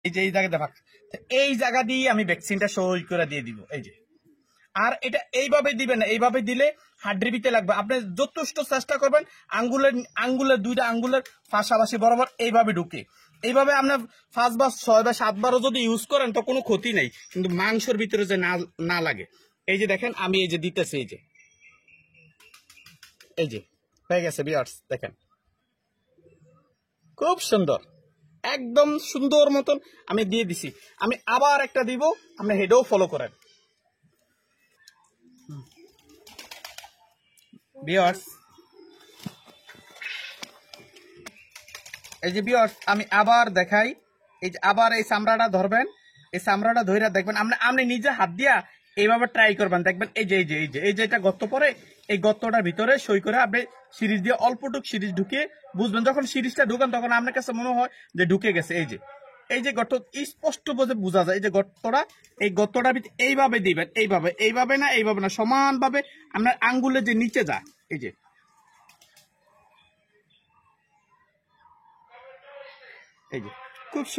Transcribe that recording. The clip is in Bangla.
এই যে এই জায়গাতে ভাগ, এই জায়গা দিয়ে আমি ভ্যাকসিনটা সই করে দিয়ে দিব। এই যে, আর এটা এইভাবে দিবেন না, এইভাবে দিলে হাড্ডির ভিতরে লাগবে। আপনি যথেষ্ট চেষ্টা করবেন আঙ্গুলের দুইটা আঙ্গুলের পাশাপাশি বরাবর এইভাবে ঢুকে, এইভাবে আপনার 5 বার 6 বার 7 বারও যদি ইউজ করেন তো কোনো ক্ষতি নেই, কিন্তু মাংসের ভিতরে যে না লাগে। এই যে দেখেন আমি এই যে দিতেছি, এই যে হয়ে গেছে ভিউয়ার্স, দেখেন খুব সুন্দর, একদম সুন্দর মতন আমি দিয়ে দিছি। আমি আবার একটা দিব, আপনি হেডেও ফলো করেন ভিউয়ার্স। এই যে ভিউয়ার্স আমি আবার দেখাই, এই যে আবার এই চামড়াটা ধরবেন, এই চামড়াটা ধরে দেখবেন, আপনি নিজে হাত দিয়া এইভাবে ট্রাই করবেন, দেখবেন এই যে এটা গর্ত পরে, এই গর্তটার ভিতরে সই করে আপনি সিরিজ দিয়ে অল্পটুক সিরিজ ঢুকিয়ে বুঝবেন, যখন সিরিজটা ঢুকান তখন আপনার কাছে মনে হয় যে ঢুকে গেছে। এই যে গর্ত স্পষ্ট বোঝা যায়, এই যে গর্তটা, এই গর্তটার ভিতরে এইভাবে দিবেন, এইভাবে না সমান ভাবে আপনার আঙ্গুলের যে নিচে যায়, এই যে খুব সুন্দর।